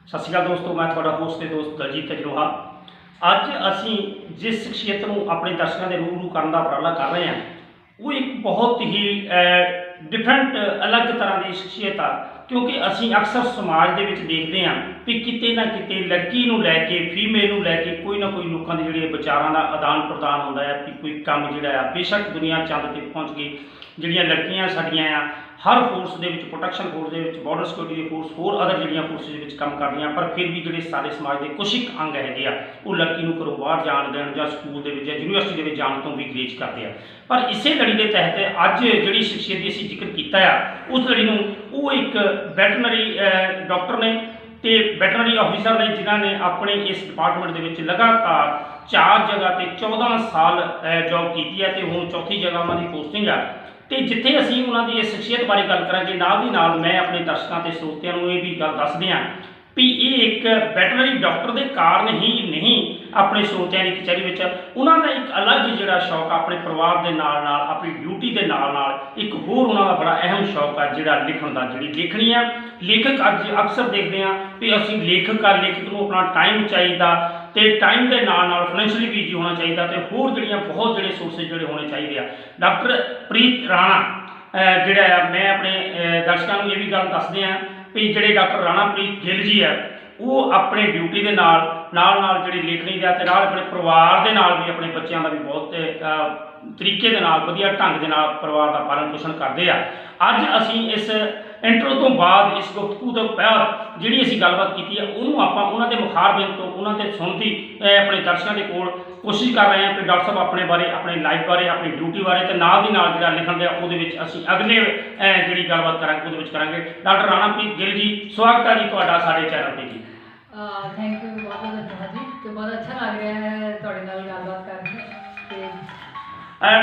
सत श्री अकाल दोस्तों, मैं थोड़ा होस्ट ते दोस्त दलजीत अजरोहा। अज असी जिस शख्सियत को अपने दर्शकों के रूबरू करने का उपराला कर रहे हैं वो एक बहुत ही डिफरेंट अलग तरह की शख्सियत आ, क्योंकि असी अक्सर समाज के देखते हैं भी किते ना किते लड़की को लैके फीमेल को लैके कोई ना कोई लोगों के जोड़े विचारों का आदान प्रदान होता है कि कोई काम जोड़ा बेशक दुनिया चंद तक पहुँच गई। जोड़िया लड़कियां साड़ियाँ आ हर फोर्स के प्रोटैक्शन फोर्स के बॉर्डर सिक्योरिटी के फोर्स होर अदर जो फोर्सिस काम कर रही, पर फिर भी जोड़े सारे समाज के कुछ एक अंग है वो लड़की को घरों बाहर जान देन या स्कूल के यूनीवर्सिटी के जाने तो भी ग्रेज करते हैं। पर इसे लड़ी के तहत अज जी शख्सियत की असीं जिक्र किया उस लड़ी वो एक वैटनरी डॉक्टर ने तो वैटनरी ऑफिसर ने जिन्होंने अपने इस डिपार्टमेंट के लगातार 4 जगह पर 14 साल जॉब की है तो हुण चौथी जगह उन्होंने पोस्टिंग है। तो जिथे असीं उन्होंने इस शख्सियत बारे गल करांगे नाल दी नाल मैं अपने दर्शकों ते श्रोतियां नूं ये भी गल दस दियां भी ये एक वैटनरी डॉक्टर के कारण ही नहीं अपने श्रोतियां की कचहरी में उन्होंने एक अलग जोड़ा शौक अपने परिवार के नाल नाल अपनी ड्यूटी के नाल नाल एक होर उन्होंने बड़ा अहम शौक है जोड़ा लिखण का। जी लेखनी है लेखक अज अक्सर देखते हैं भी असीं लेखक को अपना टाइम चाहिए तो टाइम के नाल नाल फाइनैशियली बिजी होना चाहिए तो होर जड़ियाँ बहुत जोड़े सोर्सिस जोड़े होने चाहिए। डॉक्टर प्रीत राणा जोड़ा मैं अपने दर्शकों को ये भी गल दस दियाँ भी जोड़े डॉक्टर राणा प्रीत गिल जी है वो अपने ड्यूटी के नाल जी लेखनी का अपने परिवार के नाल भी अपने बच्चों का भी बहुत तरीके के नाल वधिया ढंग के नाल परिवार का पालन पोषण करते हैं। अज असीं इस इंट्रो तो बाद इस गुफ्तगू तो बाद जी असीं गलबात की है उन्होंने आप उन्होंने मुखारबिन तो उन्होंने सुनती अपने दर्शकों के कोल कोशिश कर रहे हैं कि डॉक्टर साहब अपने बारे अपनी लाइफ बारे अपनी ड्यूटी बारे तो नाल दी नाल जिहड़ा लिखण दे उहदे असीं अगले जी गलबात करांगे उहदे करांगे। डॉक्टर राणा प्रीत गिल जी स्वागत है जी तुहाडा साडे चैनल पर जी। थैंक यू बहुत बहुत धन्यवाद जी। तो बहुत अच्छा लग रहा है तुहाडे नाल गलबात करके।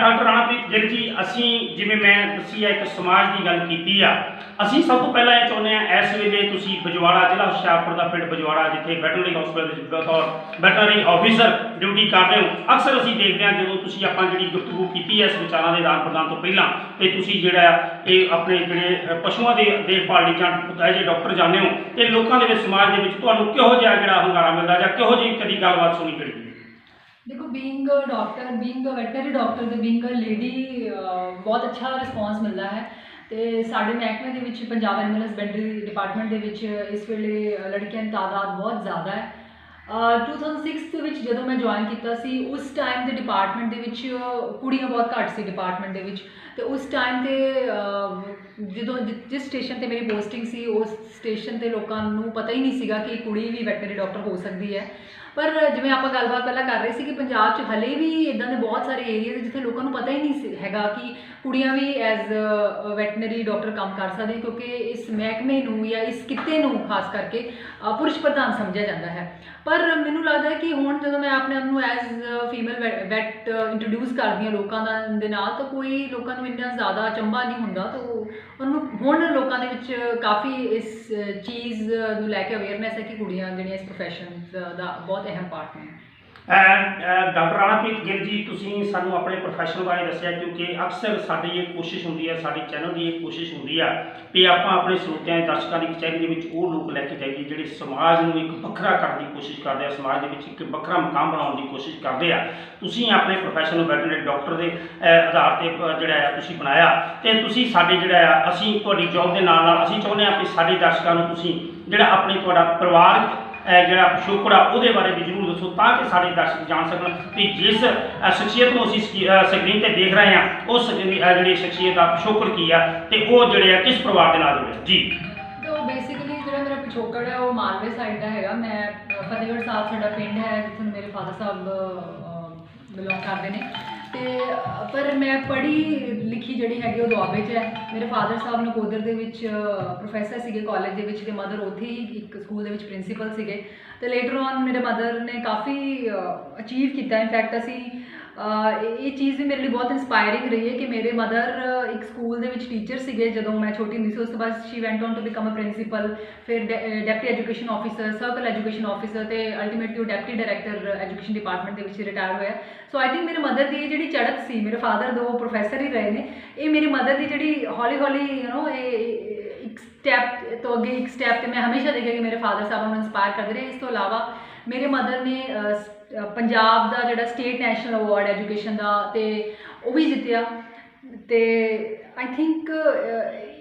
डॉक्टर राणा प्रीत गिल जी असीं जिवें मैं दसी एक समाज की गल की असीं सब तो पहला ये चाहुंदे हां इस वेले तुसीं बजवाड़ा जिला हुशियारपुर का पिंड बजवाड़ा जिथे वैटनरी हॉस्पिटल बतौर वैटनरी ऑफिसर ड्यूटी कर रहे हो अक्सर असीं देखते हैं जो तुसीं आपां जिहड़ी गुफ्तगू की है इस विचारां दे आदान प्रदान तो पहलां ते तुसीं जिहड़ा ये अपने जिहड़े पशुओं की देखभाल ਲਈ ਜਾਂ एज ए डॉक्टर जाने हो तो लोगों के समाज के तुहानूं किहो जिहा जिहड़ा hungaरा मिलदा जां किहो जी कदी गलबात सुनी करी? देखो being a doctor being a veterinary doctor ते बीइंग अ लेडी बहुत अच्छा रिस्पॉन्स मिलता है। तो साढ़े महकमे के पंजाब एनिमल हसबेंडरी डिपार्टमेंट के इस वेले लड़कियों की तादाद बहुत ज़्यादा है। 2006 जो मैं ज्वाइन किया उस टाइम के डिपार्टमेंट के कुड़ियाँ बहुत घट सी डिपार्टमेंट के तो उस टाइम से जो जिस स्टेशन पर मेरी पोस्टिंग सी उस स्टेशन पर लोगों को पता ही नहीं सीगा कि कुड़ी भी वैटनरी डॉक्टर हो सकती है। पर जिवें आप गलबात पहला कर रहे थे कि पंजाब च हले भी इदां दे बहुत सारे एरिया जिथे लोगों को पता ही नहीं हैगा कि कुड़ियाँ भी एज वैटनरी डॉक्टर काम कर सकती, क्योंकि इस महकमे नूं या इस किते नूं खास करके पुरुष प्रधान समझा जाता है। पर मैनूं लगता है कि हुण जो मैं अपने आप नूं एज फीमेल वैट इंट्रोड्यूस करदी हां लोगों दे नाल तो कोई लोगों को इन्ना ज़्यादा अचंभा नहीं हुंदा। तो उन्होंने हुण लोगों दे विच काफ़ी इस चीज़ नूं लैके अवेयरनैस है कि कुड़ियाँ जिहड़ियां इस प्रोफैशन दा बहुत अहम पार्ट ने। डॉक्टर राणा प्रीत गिल जी तुसीं सानूं अपने प्रोफैशन बारे दस्सिया, क्योंकि अक्सर साडी ये कोशिश होंदी है साडी चैनल की एक कोशिश होंदी है कि आपां अपने श्रोतियां दर्शकों की कचहरी दे विच वो लोग लैके जाइए जिहड़े समाज नूं एक वखरा करने की कोशिश करते हैं, समाज दे विच एक वखरा मकाम बनाउण की कोशिश करते हैं। तुसीं अपने प्रोफैशन वैटनरी डॉक्टर के आधार पर जिहड़ा है तुसीं बनाया ते तुसीं साडे जिहड़ा है असीं तुहाडी जॉब के नाल नाल असीं चाहुंदे हां कि साडे दर्शकों नूं तुसीं जिहड़ा अपने तुहाडा परिवार जोड़ा पिछोकड़ा वो बारे भी जरूर दसो ताकि सारे दर्शक जान सकन कि जिस शख्सियत को असीं स्क्रीन पर देख रहे हैं उस जी शख्सियत का पिछोकड़ की है तो वो जोड़े किस परिवार के नाल जुड़े जी। तो बेसिकली जो मेरा पिछोकड़ है वो मालवे साइड का है। मैं फतेहगढ़ साहब साडा पिंड है जिथे मेरे फादर साहब बिलोंग करते हैं। तो पर मैं पढ़ी लिखी जी है वो दुआबे है। मेरे फादर साहब नकोदर के प्रोफैसर से कॉलेज के मदर उत्थे ही एक स्कूल के प्रिंसीपल से। तो लेटर ऑन मेरे मदर ने काफ़ी अचीव किया। इनफैक्ट असी ये चीज़ भी मेरे लिए बहुत इंस्पायरिंग रही है कि मेरे मदर एक स्कूल के टीचर से जो मैं छोटी होंगी उस बाद she went on to become a principal, फिर deputy education officer, circle education officer तो अल्टीमेटली वो डेप्टी डायरैक्टर एजुकेशन डिपार्टमेंट के रिटायर होया। सो आई थिंक मेरे मदर की जी चढ़त सी, मेरे फादर दो प्रोफैसर ही रहे हैं, ये मेरी मदर की जी हौली हौली यू नो ਇੱਕ ਸਟੈਪ ਤੋਂ ਅੱਗੇ ਇੱਕ ਸਟੈਪ ਤੇ ਮੈਂ ਹਮੇਸ਼ਾ ਦੇਖਿਆ ਕਿ ਮੇਰੇ ਫਾਦਰ ਸਾਹਿਬ ਨੂੰ ਇੰਸਪਾਇਰ ਕਰਦੇ ਰਹੇ। ਇਸ ਤੋਂ ਇਲਾਵਾ ਮੇਰੇ ਮਦਰ ਨੇ ਪੰਜਾਬ ਦਾ ਜਿਹੜਾ ਸਟੇਟ ਨੈਸ਼ਨਲ ਅਵਾਰਡ ਐਜੂਕੇਸ਼ਨ ਦਾ ਤੇ ਉਹ ਵੀ ਜਿੱਤਿਆ। ਤੇ ਆਈ ਥਿੰਕ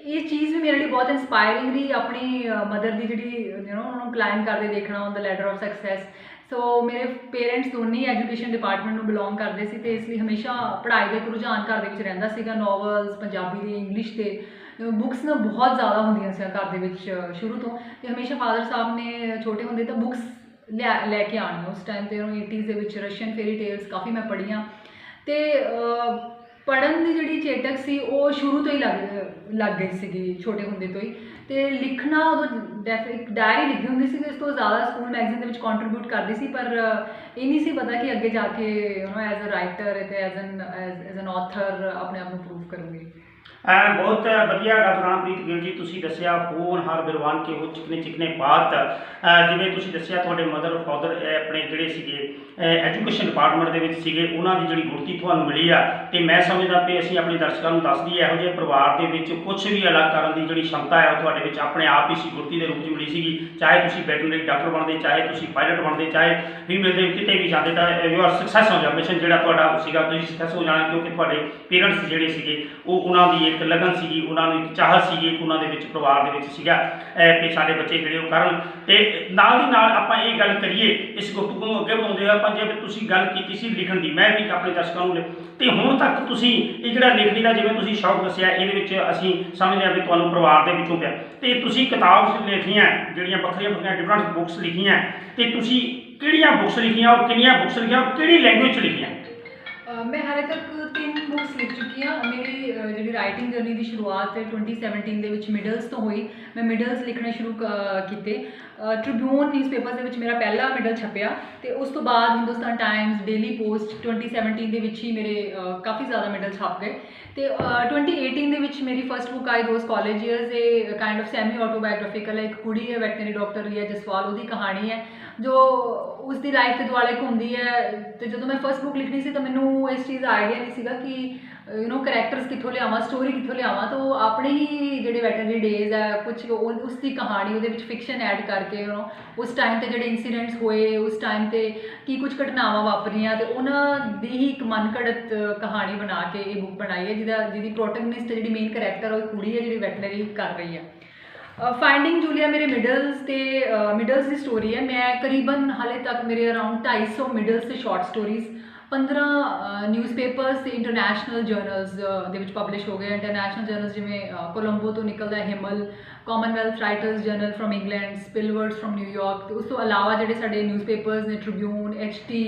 ਇਹ ਚੀਜ਼ ਵੀ ਮੇਰੇ ਲਈ ਬਹੁਤ ਇੰਸਪਾਇਰਿੰਗ ਰਹੀ, ਆਪਣੀ ਮਦਰ ਦੀ ਜਿਹੜੀ ਉਹਨੂੰ ਕਲਾਈਮ ਕਰਦੇ ਦੇਖਣਾ on the ladder of success. So ਮੇਰੇ ਪੇਰੈਂਟਸ ਦੋਨੇ ਐਜੂਕੇਸ਼ਨ ਡਿਪਾਰਟਮੈਂਟ ਨੂੰ ਬਿਲੋਂਗ ਕਰਦੇ ਸੀ ਤੇ ਇਸ ਲਈ ਹਮੇਸ਼ਾ ਪੜ੍ਹਾਈ ਦਾ ਇੱਕ ਰੁਝਾਨ ਘਰ ਦੇ ਵਿੱਚ ਰਹਿੰਦਾ ਸੀਗਾ। ਨੋਵਲਸ ਪੰਜਾਬੀ ਦੇ, ਇੰਗਲਿਸ਼ ਦੇ ਬੁੱਕਸ ਨਾ ਬਹੁਤ ਜ਼ਿਆਦਾ ਹੁੰਦੀਆਂ ਸੀ ਘਰ ਦੇ ਵਿੱਚ ਸ਼ੁਰੂ ਤੋਂ। ਤੇ ਹਮੇਸ਼ਾ ਫਾਦਰ ਸਾਹਿਬ ਨੇ ਛੋਟੇ ਹੁੰਦੇ ਤਾਂ ਬੁੱਕਸ ਲੈ ਕੇ ਆਉਣੀ। ਉਸ ਟਾਈਮ ਤੇ 80s ਦੇ ਵਿੱਚ ਰਸ਼ੀਅਨ ਫੇਰੀ ਟੇਲਸ ਕਾਫੀ ਮੈਂ ਪੜ੍ਹੀਆਂ ਤੇ ਪੜ੍ਹਨ ਦੀ ਜਿਹੜੀ ਚੇਟਕ ਸੀ ਉਹ ਸ਼ੁਰੂ ਤੋਂ ਹੀ ਲੱਗ ਗਈ ਸੀਗੀ, ਛੋਟੇ ਹੁੰਦੇ ਤੋਂ ਹੀ। ਤੇ ਲਿਖਣਾ ਉਦੋਂ ਇੱਕ ਡਾਇਰੀ ਲਿਖੀ ਹੁੰਦੀ ਸੀ, ਇਸ ਤੋਂ ਜ਼ਿਆਦਾ ਸਕੂਲ ਮੈਗਜ਼ੀਨ ਦੇ ਵਿੱਚ ਕੰਟਰੀਬਿਊਟ ਕਰਦੀ ਸੀ, ਪਰ ਇਹ ਨਹੀਂ ਸੀ ਪਤਾ ਕਿ ਅੱਗੇ ਜਾ ਕੇ ਐਜ਼ ਅ ਰਾਈਟਰ ਤੇ ਐਜ਼ ਐਨ ਆਥਰ ਆਪਣੇ ਆਪ ਨੂੰ ਪ੍ਰੂਵ ਕਰੂੰਗੀ। बहुत ਵਧੀਆ ਡਾਕਟਰ ਰਾਮਪ੍ਰੀਤ ਗਿੱਲ ਜੀ, ਤੁਸੀਂ ਦੱਸਿਆ ਹੋਣਹਾਰ ਬਿਰਵਾਨ ਕੇ ਉਹ ਚਿਕਨੇ ਚਿਕਨੇ ਬਾਤ, ਜਿਵੇਂ ਤੁਸੀਂ ਦੱਸਿਆ ਤੁਹਾਡੇ ਮਦਰ ਫਾਦਰ ਆਪਣੇ ਜਿਹੜੇ ਸੀਗੇ ਐਜੂਕੇਸ਼ਨ ਡਿਪਾਰਟਮੈਂਟ ਦੇ ਵਿੱਚ ਸੀਗੇ, ਉਹਨਾਂ ਦੀ ਜਿਹੜੀ ਗੁੜਤੀ ਤੁਹਾਨੂੰ ਮਿਲੀ ਆ। ਤੇ ਮੈਂ ਸਮਝਦਾ ਕਿ ਅਸੀਂ ਆਪਣੇ ਦਰਸ਼ਕਾਂ ਨੂੰ ਦੱਸ ਦਈਏ ਇਹੋ ਜਿਹੇ ਪਰਿਵਾਰ ਦੇ ਵਿੱਚ ਕੁਝ ਵੀ ਅਲੱਗ ਕਰਨ ਦੀ ਜਿਹੜੀ ਸ਼ਮਤਾ ਹੈ ਉਹ ਤੁਹਾਡੇ ਵਿੱਚ ਆਪਣੇ ਆਪ ਹੀ ਸੀ, ਗੁੜਤੀ ਦੇ ਰੂਪ 'ਚ ਮਿਲੀ ਸੀਗੀ। ਚਾਹੇ ਤੁਸੀਂ ਵੈਟਰਨਰੀ ਡਾਕਟਰ ਬਣਦੇ, ਚਾਹੇ ਤੁਸੀਂ ਪਾਇਲਟ ਬਣਦੇ, ਚਾਹੇ ਫੀਮੇਲ ਦੇ ਕਿਤੇ ਵੀ ਜਾਂਦੇ ਤਾਂ ਯੂ ਆਰ ਸਕਸੈਸ ਹੋ ਜਾ ਮਿਸ਼ਨ ਜਿਹੜਾ ਤੁਹਾਡਾ ਸੀਗਾ, ਤੁਸੀਂ ਸਕਸੈਸ ਹੋ ਜਾਣਾ, ਕਿਉਂਕਿ ਤੁਹਾਡੇ ਪੇਰੈਂਟਸ ਜਿਹੜੇ ਸੀਗੇ ਉਹ ਉਹਨਾਂ ਦੀ ਇੱਕ ਲਗਨ ਸੀਗੀ, ਉਹਨਾਂ ਨੂੰ ਇੱਕ ਚਾਹਤ ਸੀਗੀ, ਉਹਨਾਂ ਦੇ ਵਿੱਚ ਪਰਿਵਾਰ ਦੇ ਵਿੱਚ ਸੀਗਾ ਕਿ ਸਾਡੇ ਬੱਚੇ ਜਿਹੜੇ ਉਹ ਕਰਨ। ਤੇ ਨਾਲ ਦੀ ਨਾਲ ਆਪਾਂ ਇਹ ਗੱਲ ਕਰੀਏ, ਇਸ ਗੁਫ਼ਤਗੂ ਨੂੰ ਅੱਗੇ ਵਧਾਉਂਦੇ ਹੋਏ ਆਪਾਂ ਜਿਵੇਂ ਤੁਸੀਂ ਗੱਲ ਕੀਤੀ ਸੀ ਲਿਖਣ ਦੀ, ਮੈਂ ਵੀ ਆਪਣੇ ਦਰਸ਼ਕਾਂ ਨੂੰ ਤੇ ਹੁਣ ਤੱਕ ਤੁਸੀਂ ਇਹ ਜਿਹੜਾ ਲਿਖਣੀ ਦਾ ਜਿਵੇਂ ਤੁਸੀਂ ਸ਼ੌਕ ਦੱਸਿਆ, ਇਹਦੇ ਵਿੱਚ ਅਸੀਂ ਸਮਝਦੇ ਹਾਂ ਵੀ ਤੁਹਾਨੂੰ ਪਰਿਵਾਰ ਦੇ ਵਿੱਚੋਂ ਪਿਆ। ਤੇ ਤੁਸੀਂ ਕਿਤਾਬ ਲਿਖੀਆਂ ਜਿਹੜੀਆਂ ਵੱਖਰੀਆਂ ਵੱਖਰੀਆਂ ਡਿਫਰੈਂਟ ਬੁੱਕਸ ਲਿਖੀਆਂ, ਤੇ ਤੁਸੀਂ ਕਿਹੜੀਆਂ ਬੁੱਕਸ ਲਿਖੀਆਂ ਔਰ ਕਿੰਨੀਆਂ ਬੁੱਕਸ ਲਿਖੀਆਂ ਔਰ ਕਿਹੜੀ ਲੈਂਗੁਏਜ 'ਚ ਲਿਖੀਆਂ? ਮੈਂ ਹਾਲੇ ਤੱਕ 3 ਬੁੱਕਸ ਲਿਖ ਚੁੱਕੀ ਹਾਂ। ਮੇਰੀ ਜਿਹੜੀ ਰਾਈਟਿੰਗ ਜਰਨੀ ਦੀ ਸ਼ੁਰੂਆਤ 2017 ਦੇ ਵਿੱਚ ਮਿਡਲਸ ਤੋਂ ਹੋਈ। ਮੈਂ ਮਿਡਲਸ ਲਿਖਣੇ ਸ਼ੁਰੂ ਕੀਤੇ। ਟ੍ਰਿਬਿਊਨ ਨਿਊਜ਼ਪੇਪਰ ਦੇ ਵਿੱਚ ਮੇਰਾ ਪਹਿਲਾ ਮਿਡਲ ਛਪਿਆ ਤੇ ਉਸ ਤੋਂ ਬਾਅਦ ਹਿੰਦੁਸਤਾਨ ਟਾਈਮਸ, ਡੇਲੀ ਪੋਸਟ 2017 ਦੇ ਵਿੱਚ ਹੀ ਮੇਰੇ ਕਾਫੀ ਜ਼ਿਆਦਾ ਮਿਡਲ ਛਪ ਗਏ। ਤੇ 2018 ਦੇ ਵਿੱਚ ਮੇਰੀ first book I those college years. ਇਹ ਕਾਈਂਡ ਆਫ ਸੈਮੀ ਆਟੋਬਾਇਓਗ੍ਰਾਫਿਕਲ ਹੈ। ਇੱਕ ਕੁੜੀ ਹੈ ਵੈਟਰਨਰੀ ਡਾਕਟਰ ਰੀਆ ਜਸਵਾਲ, ਉਹਦੀ ਕਹਾਣੀ ਹੈ ਜੋ ਉਸ ਦੀ ਲਾਈਫ ਦੇ ਦੁਆਲੇ ਘੁੰਮਦੀ ਹੈ। ਤੇ ਜਦੋਂ ਮੈਂ ਫਸਟ ਬੁੱਕ ਲਿਖਣੀ ਸੀ ਤਾਂ ਮੈਨੂੰ ਇਸ ਚੀਜ਼ ਦਾ ਆਈਡੀਆ ਨਹੀਂ ਸੀਗਾ ਕਿ ਕਰੈਕਟਰਸ ਕਿੱਥੋਂ ਲਿਆਵਾਂ, ਸਟੋਰੀ ਕਿੱਥੋਂ ਲਿਆਵਾਂ। ਤਾਂ ਉਹ ਆਪਣੇ ਹੀ ਜਿਹੜੇ ਵੈਟਰਨਰੀ ਡੇਜ਼ ਹੈ ਕੁਛ ਉਸ ਦੀ ਕਹਾਣੀ ਉਹਦੇ ਵਿੱਚ ਫਿਕਸ਼ਨ ਐਡ ਕਰਕੇ ਉਸ ਟਾਈਮ 'ਤੇ ਜਿਹੜੇ ਇੰਸੀਡੈਂਟਸ ਹੋਏ, ਉਸ ਟਾਈਮ 'ਤੇ ਕੀ ਕੁਝ ਘਟਨਾਵਾਂ ਵਾਪਰੀਆਂ, ਤੇ ਉਹਨਾਂ ਦੀ ਹੀ ਇੱਕ ਮਨਘੜਤ ਕਹਾਣੀ ਬਣਾ ਕੇ ਇਹ ਬੁੱਕ ਬਣਾਈ ਹੈ, ਜਿਹਦੀ ਪ੍ਰੋਟੈਗਨਿਸਟ ਜਿਹੜੀ ਮੇਨ ਕਰੈਕਟਰ ਉਹ ਕੁੜੀ ਹੈ ਜਿਹੜੀ ਵੈਟਰਨਰੀ ਕਰ ਰਹੀ ਹੈ। ਫਾਈਂਡਿੰਗ ਜੂਲੀਆ ਮੇਰੇ ਮਿਡਲਸ ਦੀ ਸਟੋਰੀ ਹੈ। ਮੈਂ ਕਰੀਬਨ ਹਾਲੇ ਤੱਕ ਮੇਰੇ ਅਰਾਊਂਡ 250 ਮਿਡਲਸ ਤੇ ਸ਼ਾਰਟ ਸਟੋਰੀਜ਼ 15 ਨਿਊਜ਼ਪੇਪਰਸ ਤੇ ਇੰਟਰਨੈਸ਼ਨਲ ਜਰਨਲਸ ਦੇ ਵਿੱਚ ਪਬਲਿਸ਼ ਹੋ ਗਏ। ਇੰਟਰਨੈਸ਼ਨਲ ਜਰਨਲਸ ਜਿਵੇਂ ਕੋਲੰਬੋ ਤੋਂ ਨਿਕਲਦਾ Himal, Commonwealth Writers Journal from England, Spillwords from New York. ਤੇ ਉਸ ਤੋਂ ਇਲਾਵਾ ਜਿਹੜੇ ਸਾਡੇ ਨਿਊਜ਼ਪੇਪਰਸ ਨੇ Tribune, HT,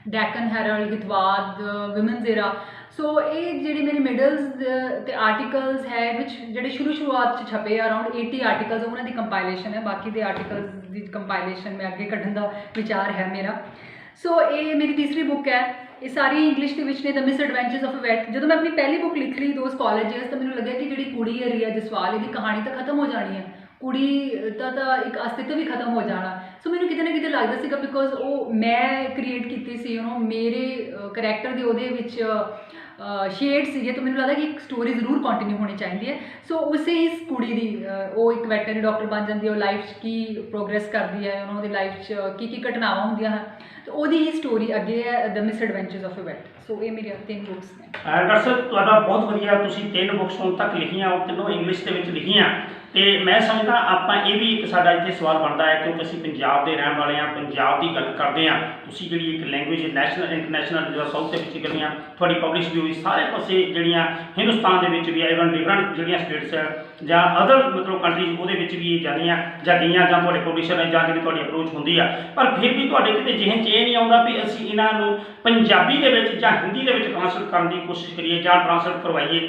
Deccan Herald, Hitavada, Women's Era. So ਇਹ ਜਿਹੜੀ ਮੇਰੀ ਮਿਡਲਸ ਤੇ ਆਰਟੀਕਲਸ ਹੈ ਵਿੱਚ ਜਿਹੜੇ ਸ਼ੁਰੂਆਤ 'ਚ ਛਪੇ ਅਰਾਊਂਡ 80 ਆਰਟੀਕਲਸ, ਉਹਨਾਂ ਦੀ ਕੰਪਾਈਲੇਸ਼ਨ ਹੈ। ਬਾਕੀ ਦੇ ਆਰਟੀਕਲਸ ਦੀ ਕੰਪਾਈਲੇਸ਼ਨ ਮੈਂ ਅੱਗੇ ਕੱਢਣ ਦਾ ਵਿਚਾਰ ਹੈ ਮੇਰਾ। ਸੋ ਇਹ ਮੇਰੀ ਤੀਸਰੀ ਬੁੱਕ ਹੈ। ਇਹ ਸਾਰੀ ਇੰਗਲਿਸ਼ ਦੇ ਵਿੱਚ ਨੇ। The misadventures of a vet. ਜਦੋਂ ਮੈਂ ਆਪਣੀ ਪਹਿਲੀ ਬੁੱਕ ਲਿਖ ਲਈ ਦੋਜ਼ ਕਾਲਜ ਈਅਰਸ, ਤਾਂ ਮੈਨੂੰ ਲੱਗਿਆ ਕਿ ਜਿਹੜੀ ਕੁੜੀ ਹੈ ਰੀਆ ਜਸਵਾਲ, ਇਹਦੀ ਕਹਾਣੀ ਤਾਂ ਖਤਮ ਹੋ ਜਾਣੀ ਹੈ, ਕੁੜੀ ਦਾ ਤਾਂ ਇੱਕ ਅਸਤਿਤਵ ਵੀ ਖਤਮ ਹੋ ਜਾਣਾ। ਸੋ ਮੈਨੂੰ ਕਿਤੇ ਨਾ ਕਿਤੇ ਲੱਗਦਾ ਸੀਗਾ ਬਿਕੋਜ਼ ਉਹ ਮੈਂ ਕ੍ਰੀਏਟ ਕੀਤੀ ਸੀ, ਮੇਰੇ ਕਰੈਕਟਰ ਦੇ ਉਹਦੇ ਵਿੱਚ ਸ਼ੇਡ ਸੀਗੇ, ਤਾਂ ਮੈਨੂੰ ਲੱਗਦਾ ਕਿ ਇੱਕ ਸਟੋਰੀ ਜ਼ਰੂਰ ਕੰਟੀਨਿਊ ਹੋਣੀ ਚਾਹੀਦੀ ਹੈ। ਸੋ ਉਸੇ ਹੀ ਕੁੜੀ ਦੀ ਉਹ ਇੱਕ ਵੈਟਰਨਰੀ ਡਾਕਟਰ ਬਣ ਜਾਂਦੀ ਹੈ, ਉਹ ਲਾਈਫ 'ਚ ਕੀ ਪ੍ਰੋਗਰੈਸ ਕਰਦੀ ਹੈ, ਉਹਦੀ ਲਾਈਫ 'ਚ ਕੀ ਘਟਨਾਵਾਂ ਹੁੰਦੀਆਂ ਹਨ, ਤਾਂ ਉਹਦੀ ਹੀ ਸਟੋਰੀ ਅੱਗੇ ਹੈ the misadventures of a vet. So ਇਹ ਮੇਰੀਆਂ 3 ਬੁੱਕਸ ਨੇ। ਡਾਕਟਰ ਸਾਹਿਬ ਤੁਹਾਡਾ ਬਹੁਤ ਵਧੀਆ, ਤੁਸੀਂ 3 ਬੁੱਕਸ ਹੁਣ ਤੱਕ ਲਿਖੀਆਂ, ਉਹ ਤਿੰਨੋਂ ਇੰਗਲਿਸ਼ ਦੇ ਵਿੱਚ ਲਿਖੀਆਂ। ਤੇ ਮੈਂ ਸਮਝਦਾ ਆਪਾਂ ਇਹ ਵੀ ਇੱਕ ਸਾਡਾ ਇੱਥੇ ਸਵਾਲ ਬਣਦਾ ਹੈ, ਕਿਉਂਕਿ ਅਸੀਂ ਪੰਜਾਬ ਦੇ ਰਹਿਣ ਵਾਲੇ ਹਾਂ, ਪੰਜਾਬ ਦੀ ਗੱਲ ਕਰਦੇ ਹਾਂ। ਤੁਸੀਂ ਜਿਹੜੀ ਇੱਕ ਲੈਂਗੁਏਜ ਨੈਸ਼ਨਲ ਇੰਟਰਨੈਸ਼ਨਲ ਜਿਹੜਾ ਸਾਊਥ ਦੇ ਵਿੱਚ ਗਈਆਂ, ਤੁਹਾਡੀ ਪਬਲਿਸ਼ ਵੀ ਹੋਈ ਸਾਰੇ ਪਾਸੇ, ਜਿਹੜੀਆਂ ਹਿੰਦੁਸਤਾਨ ਦੇ ਵਿੱਚ ਵੀ ਇਵਨ ਡਿਫਰੈਂਟ ਜਿਹੜੀਆਂ ਸਟੇਟਸ ਹੈ ਜਾਂ ਅਦਰ ਮਤਲਬ ਕੰਟਰੀਜ਼ ਉਹਦੇ ਵਿੱਚ ਵੀ ਇਹ ਜਾਂਦੀਆਂ ਜਾਂ ਗਈਆਂ, ਜਾਂ ਤੁਹਾਡੇ ਪਬਲਿਸ਼ਰ ਨੇ ਜਾਂ ਜਿਹੜੀ ਤੁਹਾਡੀ ਅਪਰੋਚ ਹੁੰਦੀ ਆ। ਪਰ ਫਿਰ ਵੀ ਤੁਹਾਡੇ ਕਿਤੇ ਜਿਹਨ 'ਚ ਇਹ ਨਹੀਂ ਆਉਂਦਾ ਵੀ ਅਸੀਂ ਇਹਨਾਂ ਨੂੰ ਪੰਜਾਬੀ ਦੇ ਵਿੱਚ ਜਾਂ ਹਿੰਦੀ ਦੇ ਵਿੱਚ ਟ੍ਰਾਂਸਲੇਟ ਕਰਨ ਦੀ ਕੋਸ਼ਿਸ਼ ਕਰੀਏ ਜਾਂ ਟ੍ਰਾਂਸਲੇਟ ਕਰਵਾਈਏ।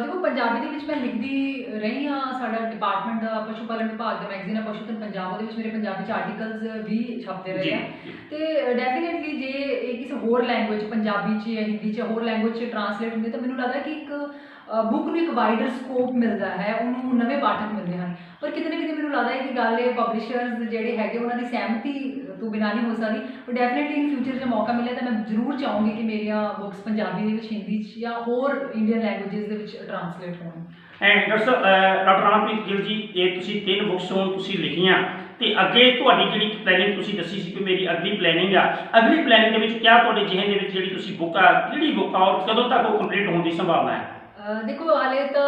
ਦੇਖੋ ਪੰਜਾਬੀ ਦੇ ਵਿੱਚ ਮੈਂ ਲਿਖਦੀ ਰਹੀ ਹਾਂ। ਸਾਡਾ ਡਿਪਾਰਟਮੈਂਟ ਦਾ ਪਸ਼ੂ ਪਾਲਣ ਵਿਭਾਗ ਦਾ ਮੈਗਜ਼ੀਨ ਹੈ ਪਸ਼ੂਧਨ ਪੰਜਾਬ, ਉਹਦੇ ਵਿੱਚ ਮੇਰੇ ਪੰਜਾਬੀ 'ਚ ਆਰਟੀਕਲਸ ਵੀ ਛਪਦੇ ਰਹੇ ਆ। ਅਤੇ ਡੈਫੀਨੇਟਲੀ ਜੇ ਇਹ ਕਿਸੇ ਹੋਰ ਲੈਂਗੁਏਜ, ਪੰਜਾਬੀ 'ਚ ਜਾਂ ਹਿੰਦੀ 'ਚ ਹੋਰ ਲੈਂਗੁਏਜ 'ਚ ਟ੍ਰਾਂਸਲੇਟ ਹੁੰਦੀ ਤਾਂ ਮੈਨੂੰ ਲੱਗਦਾ ਕਿ ਇੱਕ ਬੁੱਕ ਨੂੰ ਇੱਕ ਵਾਈਡਰ ਸਕੋਪ ਮਿਲਦਾ ਹੈ, ਉਹਨੂੰ ਨਵੇਂ ਪਾਠਕ ਮਿਲਦੇ ਹਨ। ਪਰ ਕਿਤੇ ਨਾ ਕਿਤੇ ਮੈਨੂੰ ਲੱਗਦਾ ਹੈ ਕਿ ਗੱਲ ਇਹ ਪਬਲਿਸ਼ਰਸ ਜਿਹੜੇ ਹੈਗੇ ਉਹਨਾਂ ਦੀ ਸਹਿਮਤੀ ਤੋਂ ਬਿਨਾਂ ਨਹੀਂ ਹੋ ਸਕਦੀ। ਪਰ ਡੈਫੀਨੇਟਲੀ ਇਨ ਫਿਊਚਰ ਜੇ ਮੌਕਾ ਮਿਲੇ ਤਾਂ ਮੈਂ ਜ਼ਰੂਰ ਚਾਹੂੰਗੀ ਕਿ ਮੇਰੀਆਂ ਬੁੱਕਸ ਪੰਜਾਬੀ ਦੇ ਵਿੱਚ, ਹਿੰਦੀ 'ਚ ਜਾਂ ਹੋਰ ਇੰਡੀਅਨ ਲੈਂਗੁਏਜਸ ਦੇ ਵਿੱਚ ਟ੍ਰਾਂਸਲੇਟ ਹੋਣ। ਡਾਕਟਰ ਸਾਹਿਬ, ਡਾਕਟਰ ਰਣਪ੍ਰੀਤ ਗਿੱਲ ਜੀ, ਇਹ ਤੁਸੀਂ 3 ਬੁੱਕਸ ਹੁਣ ਤੁਸੀਂ ਲਿਖੀਆਂ ਤੇ ਅੱਗੇ ਤੁਹਾਡੀ ਜਿਹੜੀ ਪਲੈਨਿੰਗ ਤੁਸੀਂ ਦੱਸੀ ਸੀ ਕਿ ਮੇਰੀ ਅਗਲੀ ਪਲੈਨਿੰਗ ਆ, ਅਗਲੀ ਪਲੈਨਿੰਗ ਦੇ ਵਿੱਚ ਕਿਆ ਤੁਹਾਡੇ ਜਿਹਨ ਦੇ ਵਿੱਚ ਜਿਹੜੀ ਤੁਸੀਂ ਬੁੱਕ ਆ, ਕਿਹੜੀ ਬੁੱਕ ਆ ਔਰ ਕਦੋਂ ਤੱਕ ਉਹ ਕੰਪਲੀਟ ਹੋਣ ਦੀ ਸੰਭਾਵਨਾ ਹੈ? देखो हाले तो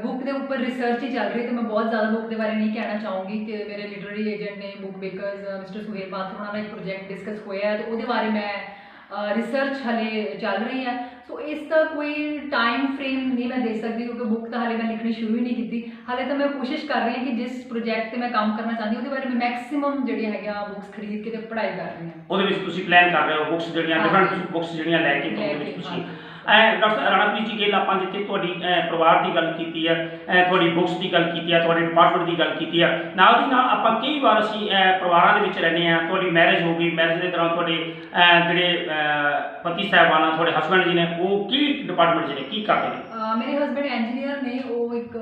बुक के ऊपर रिसर्च ही चल रही, तो मैं बहुत ज़्यादा बुक के बारे में नहीं कहना चाहूँगी कि मेरे लिटरेरी एजेंट ने Book Bakers mister Suhail Mathur उन्होंने एक प्रोजेक्ट डिस्कस होया है, तो वो बारे में रिसर्च हले चल रही है। सो इसका कोई टाइम फ्रेम नहीं मैं दे सकती क्योंकि बुक तो हाले मैं लिखनी शुरू ही नहीं की। हाले तो मैं कोशिश कर रही हूँ कि जिस प्रोजेक्ट से मैं काम करना चाहती हूँ वो बारे में मैक्सिमम जी है बुक्स खरीद के पढ़ाई कर रही हैं। ਉਹਦੇ ਵਿੱਚ ਤੁਸੀਂ ਪਲਾਨ ਕਰ ਰਹੇ ਹੋ ਬੁੱਕਸ ਜਿਹੜੀਆਂ ਡਿਫਰੈਂਟ ਬੁੱਕਸ ਜਿਹੜੀਆਂ ਲੈ ਕੇ ਤੇ ਉਹਦੇ ਵਿੱਚ ਤੁਸੀਂ ਡਾਕਟਰ ਰਣਪ੍ਰੀਤ ਜੀ ਗਿੱਲ, ਆਪਾਂ ਜਿੱਥੇ ਤੁਹਾਡੀ ਪਰਿਵਾਰ ਦੀ ਗੱਲ ਕੀਤੀ ਹੈ, ਤੁਹਾਡੀ ਬੁੱਕਸ ਦੀ ਗੱਲ ਕੀਤੀ ਹੈ, ਤੁਹਾਡੇ ਡਿਪਾਰਟਮੈਂਟ ਦੀ ਗੱਲ ਕੀਤੀ ਹੈ, ਨਾਲ ਦੀ ਨਾਲ ਆਪਾਂ ਕਈ ਵਾਰ ਅਸੀਂ ਪਰਿਵਾਰਾਂ ਦੇ ਵਿੱਚ ਰਹਿੰਦੇ ਹਾਂ। ਤੁਹਾਡੀ ਮੈਰਿਜ ਹੋ ਗਈ, ਮੈਰਿਜ ਦੇ ਦੌਰਾਨ ਤੁਹਾਡੇ ਜਿਹੜੇ ਪਤੀ ਸਾਹਿਬਾਨ ਆ, ਤੁਹਾਡੇ ਹਸਬੈਂਡ ਜੀ ਨੇ, ਉਹ ਕੀ ਡਿਪਾਰਟਮੈਂਟ 'ਚ ਨੇ, ਕੀ ਕਰਦੇ ਨੇ? मेरे हस्बैंड इंजीनियर ने, वो एक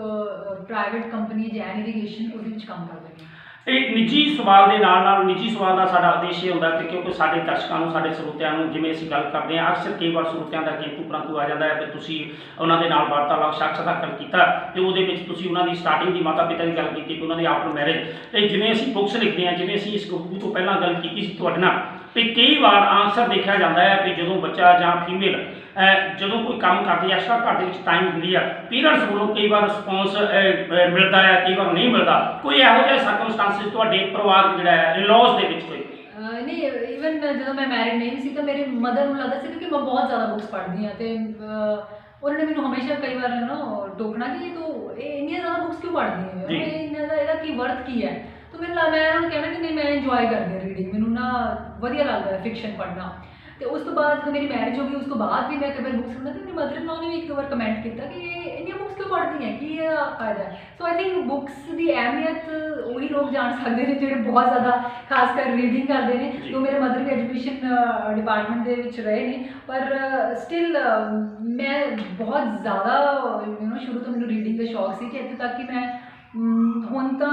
प्राइवेट कंपनी जैन इरीगेशन ਉਹਦੇ ਕੰਮ ਕਰਦੇ ਨੇ। ਇਹ ਨਿੱਜੀ ਸਵਾਲ ਦੇ ਨਾਲ ਨਿੱਜੀ ਸਵਾਲ ਦਾ ਸਾਡਾ ਉਦੇਸ਼ ਇਹ ਹੁੰਦਾ ਕਿ ਕਿਉਂਕਿ ਸਾਡੇ ਦਰਸ਼ਕਾਂ ਨੂੰ, ਸਾਡੇ ਸਰੋਤਿਆਂ ਨੂੰ, ਜਿਵੇਂ ਅਸੀਂ ਗੱਲ ਕਰਦੇ ਹਾਂ, ਅਕਸਰ ਕਈ ਵਾਰ ਸਰੋਤਿਆਂ ਦਾ ਕਿੰਤੂ ਪਰੰਤੂ ਆ ਜਾਂਦਾ ਹੈ ਕਿ ਤੁਸੀਂ ਉਹਨਾਂ ਦੇ ਨਾਲ ਵਾਰਤਾਲਾਪ ਸਾਖਾਤਕਾਰ ਕੀਤਾ ਤੇ ਉਹਦੇ ਵਿੱਚ ਤੁਸੀਂ ਉਹਨਾਂ ਦੀ ਸਟਾਰਟਿੰਗ ਦੀ ਮਾਤਾ ਪਿਤਾ ਦੀ ਗੱਲ ਕੀਤੀ ਕਿ ਉਹਨਾਂ ਦੀ ਆਫਟਰ ਮੈਰਿਜ, ਤੇ ਜਿਵੇਂ ਅਸੀਂ ਬੁੱਕਸ ਲਿਖਦੇ ਹਾਂ, ਜਿਵੇਂ ਅਸੀਂ ਇਸ ਗੁਰੂ ਤੋਂ ਪਹਿਲਾਂ ਗੱਲ ਕੀਤੀ ਸੀ ਤੁਹਾਡੇ ਨਾਲ, ਤੇ ਕਈ ਵਾਰ ਆਨਸਰ ਦੇਖਿਆ ਜਾਂਦਾ ਹੈ ਕਿ ਜਦੋਂ ਬੱਚਾ ਜਾਂ ਫੀਮੇਲ ਜਦੋਂ ਕੋਈ ਕੰਮ ਕਰਦੀ ਹੈ, ਐਕਸਟਰਾ ਘਰ ਦੇ ਵਿੱਚ ਟਾਈਮ ਦਿੰਦੀ ਆ, ਪੇਰੈਂਟਸ ਵੱਲੋਂ ਕਈ ਵਾਰ ਰਿਸਪੌਂਸ ਮਿਲਦਾ ਹੈ, ਕਈ ਵਾਰ ਨਹੀਂ ਮਿਲਦਾ। ਕੋਈ ਇਹੋ ਜਿਹੇ ਸਰਕਮਸਟੈਂਸਿਸ ਤੁਹਾਡੇ ਪਰਿਵਾਰ ਜਿਹੜਾ ਹੈ, ਇਨ-ਲॉज ਦੇ ਵਿੱਚ ਕੋਈ? ਨਹੀਂ, ਈਵਨ ਜਦੋਂ ਮੈਂ ਮੈਰਿਡ ਨਹੀਂ ਸੀ ਤਾਂ ਮੇਰੇ ਮਦਰ ਨੂੰ ਲੱਗਦਾ ਸੀ ਕਿ ਮੈਂ ਬਹੁਤ ਜ਼ਿਆਦਾ ਬੁੱਕਸ ਪੜ੍ਹਦੀ ਹਾਂ, ਤੇ ਉਹਨਾਂ ਨੇ ਮੈਨੂੰ ਹਮੇਸ਼ਾ ਕਈ ਵਾਰ ਟੋਕਣਾ ਕਿ ਤੂੰ ਇੰਨੀਆਂ ਜ਼ਿਆਦਾ ਬੁੱਕਸ ਕਿਉਂ ਪੜ੍ਹਦੀ ਹੈ, ਇਹਦਾ ਕੀ ਵਰਥ ਕੀ ਹੈ। ਤਾਂ ਮੈਂ ਉਹਨਾਂ ਨੂੰ ਕਹਿਣਾ ਕਿ ਨਹੀਂ, ਮੈਂ ਇੰਜੋਏ ਕਰਦੀ ਹਾਂ ਰੀਡਿੰਗ, ਮੈਨੂੰ ਨਾ ਵਧੀਆ ਲੱਗਦਾ ਹੈ ਫਿਕਸ਼ਨ ਪੜ੍ਹਨਾ। ਤੇ ਉਸ ਤੋਂ ਬਾਅਦ ਜਦੋਂ ਮੇਰੀ ਮੈਰਿਜ ਹੋ ਗਈ, ਉਸ ਤੋਂ ਬਾਅਦ ਵੀ ਮੈਂ ਕਈ ਵਾਰ ਬੁੱਕਸ ਪੜ੍ਹਨਾ, ਤੇ ਮੇਰੀ ਮਦਰ ਇਨ ਲਾਅ ਨੇ ਵੀ ਇੱਕ ਦੋ ਵਾਰ ਕਮੈਂਟ ਕੀਤਾ ਕਿ ਇੰਨੀਆਂ ਬੁੱਕਸ ਕਿਉਂ ਪੜ੍ਹਦੀ ਹੈ, ਕੀ ਇਹਦਾ ਫਾਇਦਾ ਹੈ। ਸੋ ਆਈ ਥਿੰਕ ਬੁੱਕਸ ਦੀ ਅਹਿਮੀਅਤ ਉਹੀ ਲੋਕ ਜਾਣ ਸਕਦੇ ਨੇ ਜਿਹੜੇ ਬਹੁਤ ਜ਼ਿਆਦਾ ਖਾਸ ਕਰ ਰੀਡਿੰਗ ਕਰਦੇ ਨੇ। ਜੋ ਮੇਰੇ ਮਦਰ ਵੀ ਐਜੂਕੇਸ਼ਨ ਡਿਪਾਰਟਮੈਂਟ ਦੇ ਵਿੱਚ ਰਹੇ ਨੇ, ਪਰ ਸਟਿਲ ਮੈਂ ਬਹੁਤ ਜ਼ਿਆਦਾ ਸ਼ੁਰੂ ਤੋਂ ਮੈਨੂੰ ਰੀਡਿੰਗ ਦਾ ਸ਼ੌਕ ਸੀ ਕਿ ਇੱਥੇ ਤੱਕ ਕਿ ਮੈਂ ਹੁਣ ਤਾਂ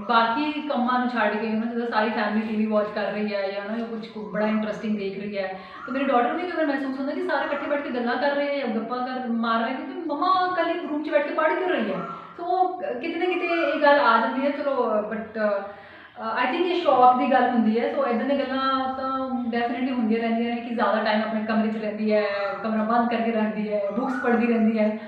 ਬਾਕੀ ਕੰਮਾਂ ਨੂੰ ਛੱਡ ਕੇ ਜਦੋਂ ਸਾਰੀ ਫੈਮਿਲੀ ਟੀਵੀ ਵਾਚ ਕਰ ਰਹੀ ਹੈ ਜਾਂ ਕੁਝ ਬੜਾ ਇੰਟਰਸਟਿੰਗ ਦੇਖ ਰਹੀ ਹੈ, ਤਾਂ ਮੇਰੇ ਡਾਟਰ ਨੂੰ ਵੀ ਕਈ ਵਾਰ ਮਹਿਸੂਸ ਹੁੰਦਾ ਕਿ ਸਾਰੇ ਇਕੱਠੇ ਬੈਠ ਕੇ ਗੱਲਾਂ ਕਰ ਰਹੇ ਹੈ ਜਾਂ ਗੱਪਾਂ ਮਾਰ ਰਹੇ ਕਿ ਮੰਮਾ ਕੱਲ੍ਹ ਇੱਕ ਰੂਮ 'ਚ ਬੈਠ ਕੇ ਪੜ੍ਹ ਕਿਉਂ ਰਹੀ ਹੈ। ਸੋ ਕਿਤੇ ਨਾ ਕਿਤੇ ਇਹ ਗੱਲ ਆ ਜਾਂਦੀ ਹੈ। ਚਲੋ ਬਟ ਆਈ ਥਿੰਕ ਇਹ ਸ਼ੌਕ ਦੀ ਗੱਲ ਹੁੰਦੀ ਹੈ। ਸੋ ਇੱਦਾਂ ਦੀਆਂ ਗੱਲਾਂ ਤਾਂ ਡੈਫੀਨੇਟਲੀ ਹੁੰਦੀਆਂ ਰਹਿੰਦੀਆਂ ਨੇ ਕਿ ਜ਼ਿਆਦਾ ਟਾਈਮ ਆਪਣੇ ਕਮਰੇ 'ਚ ਰਹਿੰਦੀ ਹੈ, ਕਮਰਾ ਬੰਦ ਕਰਕੇ ਰੱਖਦੀ ਹੈ, ਬੁੱਕਸ ਪੜ੍ਹਦੀ ਰਹਿੰਦੀ ਹੈ।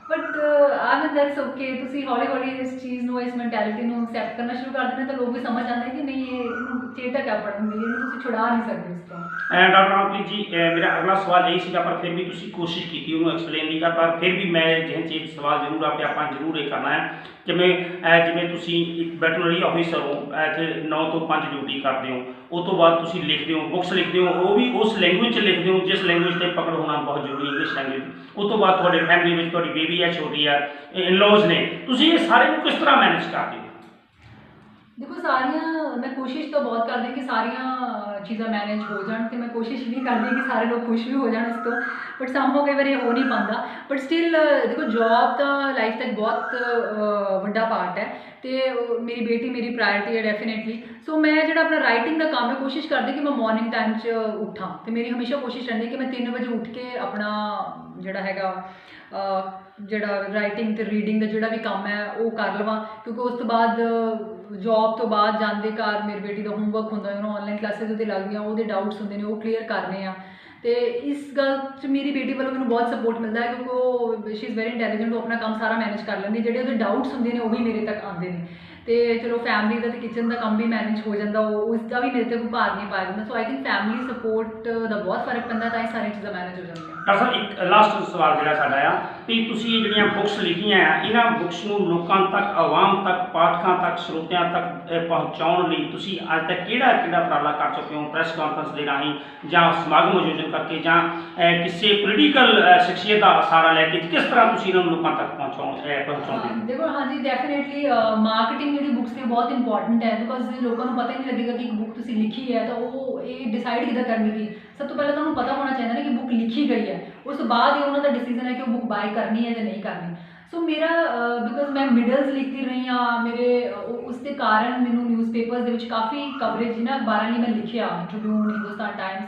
But I mean that's okay. ਤੁਸੀਂ ਹੌਲੀ ਹੌਲੀ ਇਸ ਚੀਜ਼ ਨੂੰ, ਇਸ ਮੈਂਟੈਲਿਟੀ ਨੂੰ ਐਕਸੈਪਟ ਕਰਨਾ ਸ਼ੁਰੂ ਕਰ ਦਿੰਦੇ ਤਾਂ ਲੋਕ ਵੀ ਸਮਝ ਜਾਂਦੇ ਕਿ ਨਹੀਂ, ਇਹਨੂੰ ਚੇਟਕ ਹੈ ਪੜ੍ਹਨ ਦੀ, ਇਹਨੂੰ ਤੁਸੀਂ ਛੁਡਾ ਨਹੀਂ ਸਕਦੇ ਇਸ ਤੋਂ। ਡਾਕਟਰ ਰਣਪ੍ਰੀਤ ਜੀ, ਮੇਰਾ ਅਗਲਾ ਸਵਾਲ ਇਹ ਸੀਗਾ, ਪਰ ਫਿਰ ਵੀ ਤੁਸੀਂ ਕੋਸ਼ਿਸ਼ ਕੀਤੀ ਉਹਨੂੰ ਐਕਸਪਲੇਨ ਦੀ ਕਰ, ਪਰ ਫਿਰ ਵੀ ਮੈਂ ਜਿਹੇ ਚੀਜ਼ ਸਵਾਲ ਜ਼ਰੂਰ ਆ ਕਿ ਆਪਾਂ ਜ਼ਰੂਰ ਇਹ ਕਰਨਾ ਹੈ ਕਿ ਜਿਵੇਂ ਤੁਸੀਂ ਇੱਕ ਵੈਟਰਨਰੀ ਆਫਿਸਰ ਹੋ, ਇੱਥੇ 9 ਤੋਂ 5 ਡਿਊਟੀ ਕਰਦੇ ਹੋ, ਉਹ ਤੋਂ ਬਾਅਦ ਤੁਸੀਂ ਲਿਖਦੇ ਹੋ, ਬੁੱਕਸ ਲਿਖਦੇ ਹੋ, ਉਹ ਵੀ ਉਸ ਲੈਂਗੁਏਜ 'ਚ ਲਿਖਦੇ ਹੋ ਜਿਸ ਲੈਂਗੁਏਜ 'ਤੇ ਪਕੜ ਹੋਣਾ ਬਹੁਤ ਜ਼ਰੂਰੀ, ਇੰਗਲਿਸ਼ ਲੈਂਗੁਏਜ। ਉਹ ਤੋਂ ਬਾਅਦ ਤੁਹਾਡੇ ਫੈਮਿਲੀ ਵਿੱਚ ਤੁਹਾਡੀ ਬੇਬੀ ਹੈ, ਛੋਟੀ ਹੈ, ਇਨ-ਲॉज ਨੇ, ਤੁਸੀਂ ਇਹ ਸਾਰੇ ਨੂੰ ਕਿਸ ਤਰ੍ਹਾਂ ਮੈਨੇਜ ਕਰਦੇ ਹੋ? ਦੇਖੋ, ਸਾਰੀਆਂ ਮੈਂ ਕੋਸ਼ਿਸ਼ ਤਾਂ ਬਹੁਤ ਕਰਦੀ ਕਿ ਸਾਰੀਆਂ ਚੀਜ਼ਾਂ ਮੈਨੇਜ ਹੋ ਜਾਣ, ਅਤੇ ਮੈਂ ਕੋਸ਼ਿਸ਼ ਵੀ ਕਰਦੀ ਕਿ ਸਾਰੇ ਲੋਕ ਖੁਸ਼ ਵੀ ਹੋ ਜਾਣ ਇਸ ਤੋਂ, ਬਟ ਸੰਭਵ ਕਈ ਵਾਰ ਇਹ ਹੋ ਨਹੀਂ ਪਾਉਂਦਾ। ਬਟ ਸਟਿਲ ਦੇਖੋ, ਜੋਬ ਤਾਂ ਲਾਈਫ ਦਾ ਇੱਕ ਬਹੁਤ ਵੱਡਾ ਪਾਰਟ ਹੈ, ਅਤੇ ਮੇਰੀ ਬੇਟੀ ਮੇਰੀ ਪ੍ਰਾਇਰਟੀ ਹੈ ਡੈਫੀਨੇਟਲੀ। ਸੋ ਮੈਂ ਜਿਹੜਾ ਆਪਣਾ ਰਾਈਟਿੰਗ ਦਾ ਕੰਮ ਹੈ, ਕੋਸ਼ਿਸ਼ ਕਰਦੀ ਕਿ ਮੈਂ ਮੋਰਨਿੰਗ ਟਾਈਮ 'ਚ ਉੱਠਾਂ, ਅਤੇ ਮੇਰੀ ਹਮੇਸ਼ਾ ਕੋਸ਼ਿਸ਼ ਰਹਿੰਦੀ ਕਿ ਮੈਂ 3 ਵਜੇ ਉੱਠ ਕੇ ਆਪਣਾ ਜਿਹੜਾ ਹੈਗਾ ਜਿਹੜਾ ਰਾਈਟਿੰਗ ਅਤੇ ਰੀਡਿੰਗ ਦਾ ਜਿਹੜਾ ਵੀ ਕੰਮ ਹੈ ਉਹ ਕਰ ਲਵਾਂ, ਕਿਉਂਕਿ ਉਸ ਤੋਂ ਬਾਅਦ ਜੋਬ ਤੋਂ ਬਾਅਦ ਜਾਂਦੇ ਘਰ ਮੇਰੀ ਬੇਟੀ ਦਾ ਹੋਮਵਰਕ ਹੁੰਦਾ, ਉਹਨੂੰ ਆਨਲਾਈਨ ਕਲਾਸਿਸ ਉਹਦੇ ਲੱਗਦੀਆਂ, ਉਹਦੇ ਡਾਊਟਸ ਹੁੰਦੇ ਨੇ, ਉਹ ਕਲੀਅਰ ਕਰਨੇ ਆ। ਅਤੇ ਇਸ ਗੱਲ 'ਚ ਮੇਰੀ ਬੇਟੀ ਵੱਲੋਂ ਮੈਨੂੰ ਬਹੁਤ ਸਪੋਰਟ ਮਿਲਦਾ ਹੈ ਕਿਉਂਕਿ ਉਹ ਸ਼ੀ ਇਜ਼ ਵੈਰੀ ਇੰਟੈਲੀਜੈਂਟ, ਉਹ ਆਪਣਾ ਕੰਮ ਸਾਰਾ ਮੈਨੇਜ ਕਰ ਲੈਂਦੀ, ਜਿਹੜੇ ਉਹਦੇ ਡਾਊਟਸ ਹੁੰਦੇ ਨੇ ਉਹੀ ਮੇਰੇ ਤੱਕ ਆਉਂਦੇ ਨੇ। ਅਤੇ ਚਲੋ ਫੈਮਿਲੀ ਦਾ ਅਤੇ ਕਿਚਨ ਦਾ ਕੰਮ ਵੀ ਮੈਨੇਜ ਹੋ ਜਾਂਦਾ, ਉਸ ਦਾ ਵੀ ਮੇਰੇ 'ਤੇ ਕੋਈ ਭਾਰ ਨਹੀਂ ਪਾਇਆ ਜਾਂਦਾ। ਸੋ ਆਈ ਥਿੰਕ ਫੈਮਿਲੀ ਸਪੋਰਟ ਦਾ ਬਹੁਤ ਫਰਕ ਪੈਂਦਾ, ਤਾਂ ਇਹ ਸਾਰੀਆਂ ਚੀਜ਼ਾਂ ਮੈਨੇਜ ਹੋ ਜਾਂਦੀਆਂ। ਡਾਕਟਰ ਸਾਹਿਬ, ਇੱਕ ਲਾਸਟ ਸਵਾਲ ਜਿਹੜਾ ਸਾਡਾ ਆ ਕਿ ਤੁਸੀਂ ਜਿਹੜੀਆਂ ਬੁੱਕਸ ਲਿਖੀਆਂ ਆ, ਇਹਨਾਂ ਬੁੱਕਸ ਨੂੰ ਲੋਕਾਂ ਤੱਕ, ਆਵਾਮ ਤੱਕ, ਪਾਠਕਾਂ ਤੱਕ, ਸਰੋਤਿਆਂ ਤੱਕ ਪਹੁੰਚਾਉਣ ਲਈ ਤੁਸੀਂ ਅੱਜ ਤੱਕ ਕਿਹੜਾ ਉਪਰਾਲਾ ਕਰ ਚੁੱਕੇ ਹੋ? ਪ੍ਰੈਸ ਕਾਨਫਰੰਸ ਦੇ ਰਾਹੀਂ ਜਾਂ ਸਮਾਗਮ ਆਯੋਜਨ ਕਰਕੇ ਜਾਂ ਕਿਸੇ ਪੋਲੀਟੀਕਲ ਸ਼ਖਸੀਅਤ ਦਾ ਸਹਾਰਾ ਲੈ ਕੇ ਕਿਸ ਤਰ੍ਹਾਂ ਤੁਸੀਂ ਇਹਨਾਂ ਨੂੰ ਲੋਕਾਂ ਤੱਕ ਪਹੁੰਚਾਉਂਦੇ? ਦੇਖੋ, ਹਾਂਜੀ, ਡੈਫੀਨੇਟਲੀ ਮਾਰਕੀਟਿੰਗ ਜਿਹੜੀ ਬੁੱਕਸ ਦੀ ਬਹੁਤ ਇੰਪੋਰਟੈਂਟ ਹੈ, ਬਿਕੋਜ਼ ਲੋਕਾਂ ਨੂੰ ਪਤਾ ਹੀ ਨਹੀਂ ਲੱਗੇਗਾ ਕਿ ਇੱਕ ਬੁੱਕ ਤੁਸੀਂ ਲਿਖੀ ਹੈ ਤਾਂ ਉਹ ਇਹ ਡਿਸਾਈਡ ਕਿੱਦਾਂ ਕਰਨੀ ਸੀ। ਸਭ ਤੋਂ ਪਹਿਲਾਂ ਤੁਹਾਨੂੰ ਪਤਾ ਹੋਣਾ ਚਾਹੀਦਾ ਨਾ ਕਿ ਬੁੱਕ ਲਿਖੀ ਗਈ ਹੈ, ਉਸ ਤੋਂ ਬਾਅਦ ਇਹ ਉਹਨਾਂ ਦਾ ਡਿਸੀਜ਼ਨ ਹੈ ਕਿ ਉਹ ਬੁੱਕ ਬਾਏ ਕਰਨੀ ਹੈ ਜਾਂ ਨਹੀਂ ਕਰਨੀ। ਸੋ ਮੇਰਾ ਬਿਕੋਜ਼ ਮੈਂ ਮਿਡਲਸ ਲਿਖਦੀ ਰਹੀ ਹਾਂ, ਮੇਰੇ ਉਸ ਦੇ ਕਾਰਨ ਮੈਨੂੰ ਨਿਊਜ਼ਪੇਪਰਸ ਦੇ ਵਿੱਚ ਕਾਫੀ ਕਵਰੇਜ ਜਿਹਨਾਂ ਅਖਬਾਰਾਂ ਲਈ ਮੈਂ ਲਿਖਿਆ, Tribune, Hindustan Times,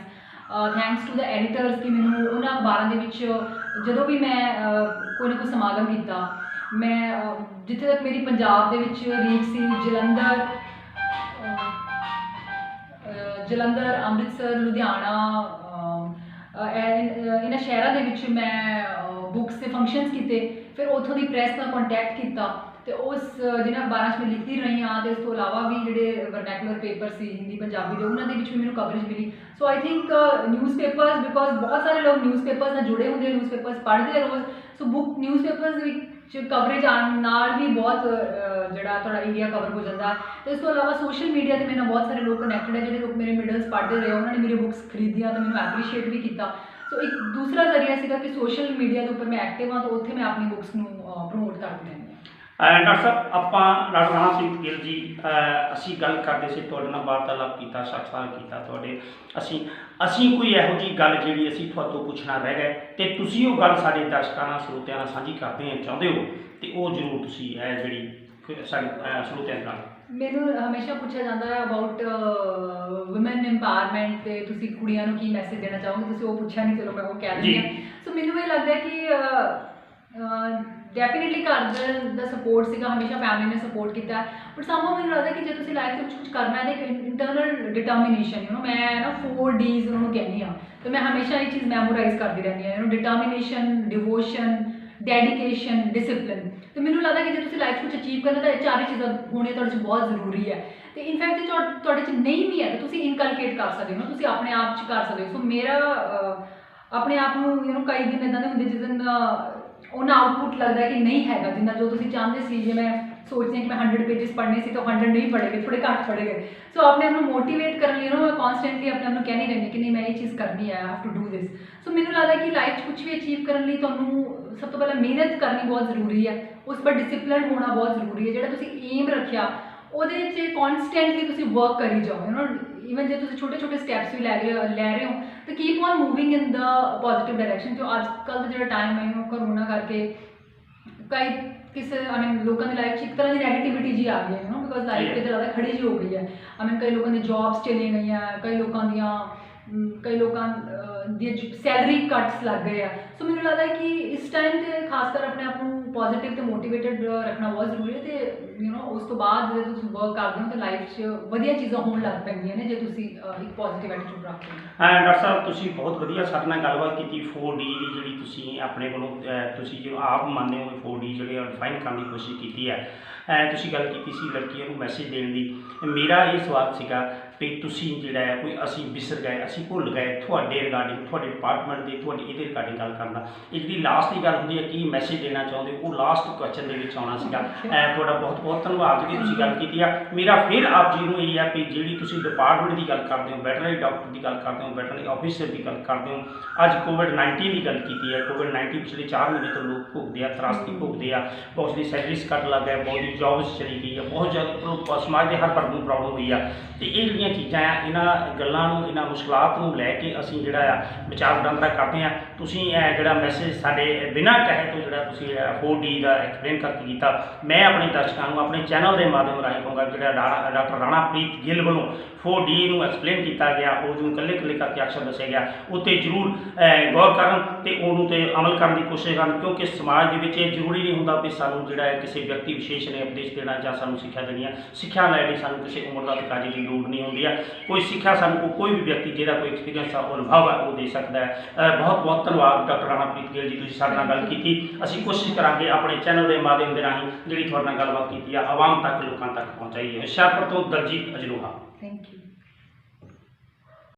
thanks to the editors ਕਿ ਮੈਨੂੰ ਉਹਨਾਂ ਅਖਬਾਰਾਂ ਦੇ ਵਿੱਚ ਜਦੋਂ ਵੀ ਮੈਂ ਕੋਈ ਨਾ ਕੋਈ ਸਮਾਗਮ ਕੀਤਾ, ਮੈਂ ਜਿੱਥੇ ਤੱਕ ਮੇਰੀ ਪੰਜਾਬ ਦੇ ਵਿੱਚ ਰੀਚ ਸੀ, ਜਲੰਧਰ, ਅੰਮ੍ਰਿਤਸਰ, ਲੁਧਿਆਣਾ, ਇਹਨਾਂ ਸ਼ਹਿਰਾਂ ਦੇ ਵਿੱਚ ਮੈਂ ਬੁੱਕਸ ਦੇ ਫੰਕਸ਼ਨਸ ਕੀਤੇ। ਫਿਰ ਉੱਥੋਂ ਦੀ ਪ੍ਰੈਸ ਨਾਲ ਕੰਟੈਕਟ ਕੀਤਾ ਤੇ ਉਸ ਜਿਹਨਾਂ ਅਖਬਾਰਾਂ 'ਚ ਮੈਂ ਲਿਖਦੀ ਰਹੀ ਹਾਂ, ਤੇ ਉਸ ਤੋਂ ਇਲਾਵਾ ਵੀ ਜਿਹੜੇ ਵਰਨੈਕੂਲਰ ਪੇਪਰ ਸੀ ਹਿੰਦੀ ਪੰਜਾਬੀ ਦੇ, ਉਹਨਾਂ ਦੇ ਵਿੱਚ ਵੀ ਮੈਨੂੰ ਕਵਰੇਜ ਮਿਲੀ। ਸੋ ਆਈ ਥਿੰਕ ਨਿਊਜ਼ਪੇਪਰਸ, ਬਿਕੋਜ਼ ਬਹੁਤ ਸਾਰੇ ਲੋਕ ਨਿਊਜ਼ਪੇਪਰਸ ਨਾਲ ਜੁੜੇ ਹੁੰਦੇ, ਨਿਊਜ਼ਪੇਪਰਸ ਪੜ੍ਹਦੇ ਆ ਰੋਜ਼। ਸੋ ਬੁੱਕ ਨਿਊਜ਼ਪੇਪਰਸ ਵਿੱਚ ਕਵਰੇਜ ਆਉਣ ਨਾਲ ਵੀ ਬਹੁਤ ਜਿਹੜਾ ਤੁਹਾਡਾ ਏਰੀਆ ਕਵਰ ਹੋ ਜਾਂਦਾ। ਤੇ ਇਸ ਤੋਂ ਇਲਾਵਾ ਸੋਸ਼ਲ ਮੀਡੀਆ 'ਤੇ ਮੇਰੇ ਨਾਲ ਬਹੁਤ ਸਾਰੇ ਲੋਕ ਕਨੈਕਟਡ ਹੈ, ਜਿਹੜੇ ਲੋਕ ਮੇਰੇ ਮਿਡਲਸ ਪੜ੍ਹਦੇ ਰਹੇ, ਉਹਨਾਂ ਨੇ ਮੇਰੀ ਬੁੱਕਸ ਖਰੀਦੀਆਂ ਤਾਂ ਮੈਨੂੰ ਐਪਰੀਸ਼ੀਏਟ ਵੀ ਕੀਤਾ। ਸੋ ਇੱਕ ਦੂਸਰਾ ਜ਼ਰੀਆ ਸੀਗਾ ਕਿ ਸੋਸ਼ਲ ਮੀਡੀਆ ਦੇ ਉੱਪਰ ਮੈਂ ਐਕਟਿਵ ਹਾਂ, ਤਾਂ ਉੱਥੇ ਮੈਂ ਆਪਣੀ ਬੁੱਕਸ ਨੂੰ ਪ੍ਰਮੋਟ ਕਰਦੀ ਰਹਿੰਦੀ ਹਾਂ। ਡਾਕਟਰ ਸਾਹਿਬ, ਆਪਾਂ ਡਾਕਟਰ ਰਾਣਾਪ੍ਰੀਤ ਗਿੱਲ ਜੀ, ਅਸੀਂ ਗੱਲ ਕਰਦੇ ਸੀ, ਤੁਹਾਡੇ ਨਾਲ ਵਾਰਤਾਲਾਪ ਕੀਤਾ, ਸਾਖਾਤ ਕੀਤਾ ਤੁਹਾਡੇ। ਅਸੀਂ ਕੋਈ ਇਹੋ ਜਿਹੀ ਗੱਲ ਜਿਹੜੀ ਅਸੀਂ ਤੁਹਾਤੋਂ ਪੁੱਛਣਾ ਰਹਿ ਗਏ ਤੇ ਤੁਸੀਂ ਉਹ ਗੱਲ ਸਾਡੇ ਦਰਸ਼ਕਾਂ ਨਾਲ, ਸਰੋਤਿਆਂ ਨਾਲ ਸਾਂਝੀ ਕਰਦੇ ਚਾਹੁੰਦੇ ਹੋ, ਤੇ ਉਹ ਜ਼ਰੂਰ ਤੁਸੀਂ ਜਿਹੜੀ ਸਾਡੇ ਸਰੋਤਿਆਂ ਨਾਲ। ਮੈਨੂੰ ਹਮੇਸ਼ਾ ਪੁੱਛਿਆ ਜਾਂਦਾ ਹੈ ਅਬਾਊਟ ਵੂਮਨ ਇੰਪਾਵਰਮੈਂਟ, ਤੇ ਤੁਸੀਂ ਕੁੜੀਆਂ ਨੂੰ ਕੀ ਮੈਸੇਜ ਦੇਣਾ ਚਾਹੋਗੇ। ਤੁਸੀਂ ਉਹ ਪੁੱਛਿਆ ਨਹੀਂ, ਚਲੋ ਮੈਂ ਉਹ ਕਹਿ ਦਿੰਦੀ ਹਾਂ। ਸੋ ਮੈਨੂੰ ਇਹ ਲੱਗਦਾ ਕਿ ਡੈਫੀਨੇਟਲੀ ਘਰ ਦਾ ਸਪੋਰਟ ਸੀਗਾ, ਹਮੇਸ਼ਾ ਫੈਮਿਲੀ ਨੇ ਸਪੋਰਟ ਕੀਤਾ। ਬਟ ਸਮਹਾਉ ਮੈਨੂੰ ਲੱਗਦਾ ਕਿ ਜੇ ਤੁਸੀਂ ਲਾਈਫ ਦੇ ਵਿੱਚ ਕੁਝ ਕਰਨਾ ਹੈ ਤਾਂ ਇੰਟਰਨਲ ਡਿਟਰਮੀਨੇਸ਼ਨ, ਮੈਂ ਨਾ 4 Ds ਉਹਨਾਂ ਨੂੰ ਕਹਿੰਦੀ ਹਾਂ, ਤੇ ਮੈਂ ਹਮੇਸ਼ਾ ਇਹ ਚੀਜ਼ ਮੈਮੋਰਾਈਜ਼ ਕਰਦੀ ਰਹਿੰਦੀ ਹਾਂ। Determination, devotion, dedication, discipline. ਤੇ ਮੈਨੂੰ ਲੱਗਦਾ ਕਿ ਜੇ ਤੁਸੀਂ ਲਾਈਫ 'ਚ ਕੁਝ ਅਚੀਵ ਕਰਨਾ ਤਾਂ ਇਹ ਚਾਰੇ ਚੀਜ਼ਾਂ ਹੋਣੀਆਂ ਤੁਹਾਡੇ 'ਚ ਬਹੁਤ ਜ਼ਰੂਰੀ ਹੈ। ਤੇ ਇਨਫੈਕਟ ਜੇ ਤੁਹਾਡੇ 'ਚ ਨਹੀਂ ਵੀ ਹੈ ਤਾਂ ਤੁਸੀਂ ਇਨਕਲਕੇਟ ਕਰ ਸਕਦੇ ਹੋ, ਤੁਸੀਂ ਆਪਣੇ ਆਪ 'ਚ ਕਰ ਸਕਦੇ ਹੋ। ਸੋ ਮੇਰਾ ਆਪਣੇ ਆਪ ਨੂੰ ਕਈ ਦਿਨ ਇੱਦਾਂ ਦੇ ਹੁੰਦੇ ਜਿਸ ਦਿਨ ਉਹਨਾਂ ਆਊਟਪੁੱਟ ਲੱਗਦਾ ਕਿ ਨਹੀਂ ਹੈਗਾ ਜਿੰਨਾ ਜੋ ਤੁਸੀਂ ਚਾਹੁੰਦੇ ਸੀ। ਜੇ ਮੈਂ ਸੋਚਦੀ ਹਾਂ ਕਿ ਮੈਂ 100 ਪੇਜਸ ਪੜ੍ਹਨੇ ਸੀ ਤਾਂ 100 ਨਹੀਂ ਪੜ੍ਹੇ ਗਏ, ਥੋੜ੍ਹੇ ਘੱਟ ਪੜ੍ਹੇ ਗਏ। ਸੋ ਆਪਣੇ ਆਪ ਨੂੰ ਮੋਟੀਵੇਟ ਕਰਨ ਲਈ ਮੈਂ ਕੌਨਸਟੈਂਟਲੀ ਆਪਣੇ ਆਪ ਨੂੰ ਕਹਿੰਦੀ ਰਹਿੰਦੀ ਕਿ ਨਹੀਂ, ਮੈਂ ਇਹ ਚੀਜ਼ ਕਰਨੀ ਹੈ, I have to do this. So ਮੈਨੂੰ ਲੱਗਦਾ ਕਿ ਲਾਈਫ 'ਚ ਕੁਝ ਵੀ ਅਚੀਵ ਕਰਨ ਲਈ ਤੁਹਾਨੂੰ ਸਭ ਤੋਂ ਪਹਿਲਾਂ ਮਿਹਨਤ ਕਰਨੀ ਬਹੁਤ ਜ਼ਰੂਰੀ ਹੈ, ਉਸ ਪਰ ਡਿਸਿਪਲਿਨ ਹੋਣਾ ਬਹੁਤ ਜ਼ਰੂਰੀ ਹੈ। ਜਿਹੜਾ ਤੁਸੀਂ ਏਮ ਰੱਖਿਆ ਉਹਦੇ 'ਚ ਕੌਨਸਟੈਂਟਲੀ ਤੁਸੀਂ ਵਰਕ ਕਰੀ ਜਾਓ। ਈਵਨ ਜੇ ਤੁਸੀਂ ਛੋਟੇ ਛੋਟੇ ਸਟੈਪਸ ਵੀ ਲੈ ਰਹੇ ਹੋ ਤਾਂ keep on moving in the positive direction. ਜੋ ਅੱਜ ਕੱਲ੍ਹ ਦਾ ਜਿਹੜਾ ਟਾਈਮ ਹੈ ਕਰੋਨਾ ਕਰਕੇ ਲੋਕਾਂ ਦੀ ਲਾਈਫ 'ਚ ਇੱਕ ਤਰ੍ਹਾਂ ਦੀ ਨੈਗੇਟਿਵਿਟੀ ਜੀ ਆ ਗਈ ਹੈ, ਬਿਕੋਜ਼ ਲਾਈਫ ਕਿਤੇ ਜ਼ਿਆਦਾ ਖੜੀ ਜੀ ਹੋ ਗਈ ਹੈ। ਕਈ ਲੋਕਾਂ ਦੀ ਜੌਬਸ ਚਲੀਆਂ ਗਈਆਂ, ਕਈ ਲੋਕਾਂ ਦੀ ਸੈਲਰੀ ਕੱਟਸ ਲੱਗ ਗਏ ਆ। ਸੋ ਮੈਨੂੰ ਲੱਗਦਾ ਕਿ ਇਸ ਟਾਈਮ 'ਤੇ ਖਾਸ ਕਰ ਆਪਣੇ ਆਪ ਨੂੰ ਪੋਜ਼ੀਟਿਵ ਅਤੇ ਮੋਟੀਵੇਟਡ ਰੱਖਣਾ ਬਹੁਤ ਜ਼ਰੂਰੀ ਹੈ। ਅਤੇ ਉਸ ਤੋਂ ਬਾਅਦ ਜਦੋਂ ਤੁਸੀਂ ਵਰਕ ਕਰਦੇ ਹੋ ਤਾਂ ਲਾਈਫ 'ਚ ਵਧੀਆ ਚੀਜ਼ਾਂ ਹੋਣ ਲੱਗ ਪੈਂਦੀਆਂ ਨੇ ਜੇ ਤੁਸੀਂ ਇੱਕ ਪੋਜ਼ੀਟਿਵ ਐਟੀਟਿਊਡ ਰੱਖਦੇ ਹੋ। ਡਾਕਟਰ ਸਾਹਿਬ, ਤੁਸੀਂ ਬਹੁਤ ਵਧੀਆ ਸਾਡੇ ਨਾਲ ਗੱਲਬਾਤ ਕੀਤੀ। 4D ਦੀ ਜਿਹੜੀ ਤੁਸੀਂ ਆਪਣੇ ਵੱਲੋਂ ਤੁਸੀਂ ਜੋ ਆਪ ਮੰਨਦੇ ਹੋ 4D ਜਿਹੜੇ ਡਿਫਾਈਨ ਕਰਨ ਦੀ ਕੋਸ਼ਿਸ਼ ਕੀਤੀ ਹੈ। ਤੁਸੀਂ ਗੱਲ ਕੀਤੀ ਸੀ ਲੜਕੀਆਂ ਨੂੰ ਮੈਸੇਜ ਦੇਣ ਦੀ। ਮੇਰਾ ਇਹ ਸਵਾਲ ਸੀਗਾ ਵੀ ਤੁਸੀਂ ਜਿਹੜਾ ਹੈ ਕੋਈ ਅਸੀਂ ਵਿਸਰ ਗਏ, ਅਸੀਂ ਭੁੱਲ ਗਏ ਤੁਹਾਡੇ ਰਿਗਾਰਡਿੰਗ, ਤੁਹਾਡੇ ਡਿਪਾਰਟਮੈਂਟ ਦੇ, ਤੁਹਾਡੀ ਇਹਦੇ ਰਿਗਾਰਡਿੰਗ ਗੱਲ ਕਰਨ ਦਾ। ਇਹ ਜਿਹੜੀ ਲਾਸਟ ਦੀ ਗੱਲ ਹੁੰਦੀ ਹੈ ਕੀ ਮੈਸੇਜ ਦੇਣਾ ਚਾਹੁੰਦੇ ਹੋ, ਉਹ ਲਾਸਟ ਕੁਐਸਚਨ ਦੇ ਵਿੱਚ ਆਉਣਾ ਸੀਗਾ। ਤੁਹਾਡਾ ਬਹੁਤ ਬਹੁਤ ਧੰਨਵਾਦ ਜਿਹੜੀ ਤੁਸੀਂ ਗੱਲ ਕੀਤੀ ਆ। ਮੇਰਾ ਫਿਰ ਆਪ ਜੀ ਨੂੰ ਇਹ ਹੈ ਵੀ ਜਿਹੜੀ ਤੁਸੀਂ ਡਿਪਾਰਟਮੈਂਟ ਦੀ ਗੱਲ ਕਰਦੇ ਹੋ, ਵੈਟਰਨਰੀ ਡਾਕਟਰ ਦੀ ਗੱਲ ਕਰਦੇ ਹੋ, ਵੈਟਰਨਰੀ ਆਫਿਸਰ ਦੀ ਗੱਲ ਕਰਦੇ ਹੋ, ਅੱਜ ਕੋਵਿਡ-19 ਦੀ ਗੱਲ ਕੀਤੀ ਹੈ। ਕੋਵਿਡ-19 ਪਿਛਲੇ 4 ਮਹੀਨੇ ਤੋਂ ਲੋਕ ਭੁਗਦੇ ਆ, ਤਰਾਸਦੀ ਭੁਗਦੇ ਆ, ਬਹੁਤ ਦੀ ਸੈਲਰੀਜ਼ ਕੱਟ ਲੱਗ ਗਿਆ, ਬਹੁਤ ਦੀ ਜੌਬਸ ਚਲੀ ਗਈ ਆ, ਬਹੁਤ ਜ਼ਿਆਦਾ ਸਮਾਜ ਦੇ ਹਰ ਵਰਗ ਨੂੰ ਪ੍ਰੋਬਲਮ ਹੋਈ ਆ। ਅਤੇ ਇਹ ਜਿਹੜੀਆਂ ਚੀਜ਼ਾਂ ਆ, ਇਹਨਾਂ ਗੱਲਾਂ ਨੂੰ, ਇਹਨਾਂ ਮੁਸ਼ਕਲਾਤ ਨੂੰ ਲੈ ਕੇ ਅਸੀਂ ਜਿਹੜਾ ਆ ਵਿਚਾਰ ਵਟਾਂਦਰਾ ਕਰਦੇ ਹਾਂ। ਤੁਸੀਂ ਜਿਹੜਾ ਮੈਸੇਜ ਸਾਡੇ ਬਿਨਾਂ ਕਹੇ ਤੋਂ ਜਿਹੜਾ ਤੁਸੀਂ 4D ਦਾ ਐਕਸਪਲੇਨ ਕਰਕੇ ਕੀਤਾ, ਮੈਂ ਆਪਣੇ ਦਰਸ਼ਕਾਂ ਨੂੰ ਆਪਣੇ ਚੈਨਲ ਦੇ ਮਾਧਿਅਮ ਰਾਹੀਂ ਕਹੂੰਗਾ ਜਿਹੜਾ ਡਾਕਟਰ ਰਾਣਾਪ੍ਰੀਤ ਗਿੱਲ ਵੱਲੋਂ 4D ਨੂੰ ਐਕਸਪਲੇਨ ਕੀਤਾ ਗਿਆ, ਉਹਨੂੰ ਇਕੱਲੇ ਇਕੱਲੇ ਕਰਕੇ ਅਕਸ਼ਰ ਦੱਸਿਆ ਗਿਆ, ਉੱਤੇ ਜ਼ਰੂਰ ਗੌਰ ਕਰਨ ਅਤੇ ਉਹਨੂੰ 'ਤੇ ਅਮਲ ਕਰਨ ਦੀ ਕੋਸ਼ਿਸ਼ ਕਰਨ। ਕਿਉਂਕਿ ਸਮਾਜ ਦੇ ਵਿੱਚ ਇਹ ਜ਼ਰੂਰੀ ਨਹੀਂ ਹੁੰਦਾ ਵੀ ਸਾਨੂੰ ਜਿਹੜਾ ਹੈ ਕਿਸੇ ਵਿਅਕਤੀ ਵਿਸ਼ੇਸ਼ ਨੇ ਉਪਦੇਸ਼ ਦੇਣਾ ਜਾਂ ਸਾਨੂੰ ਸਿੱਖਿਆ ਦੇਣੀ ਹੈ। ਸਿੱਖਿਆ ਲੈਣ ਲਈ ਸਾਨੂੰ ਕਿਸੇ ਉਮਰ ਦਾ ਤਕਾਜ਼ੇ ਦੀ ਲੋੜ ਨਹੀਂ ਹੁੰਦੀ ਹੈ। ਕੋਈ ਸਿੱਖਿਆ ਸਾਨੂੰ ਕੋਈ ਵੀ ਵਿਅਕਤੀ ਜਿਹਦਾ ਕੋਈ ਐਕਸਪੀਰੀਅੰਸ ਆ, ਉਹ ਅਨੁਭਵ ਹੈ, ਉਹ ਦੇ ਸਕਦਾ ਹੈ। ਬਹੁਤ ਬਹੁਤ ਧੰਨਵਾਦ ਡਾਕਟਰ ਰਾਣਾਪ੍ਰੀਤ ਗਿੱਲ ਜੀ, ਤੁਸੀਂ ਸਾਡੇ ਨਾਲ ਗੱਲ ਕੀਤੀ। ਅਸੀਂ ਕੋਸ਼ਿਸ਼ ਕਰਾਂਗੇ ਆਪਣੇ ਚੈਨਲ ਦੇ ਮਾਧਿਅਮ ਦੇ ਰਾਹੀਂ ਜਿਹੜੀ ਤੁਹਾਡੇ ਨਾਲ ਗੱਲਬਾਤ ਕੀਤੀ ਆ ਆਵਾਮ ਤੱਕ, ਲੋਕਾਂ ਤੱਕ ਪਹੁੰਚਾਈਏ। ਹੁਸ਼ਿਆਰਪੁਰ ਤੋਂ ਦਲਜੀਤ ਅਜਲੋਹਾ। Thank you.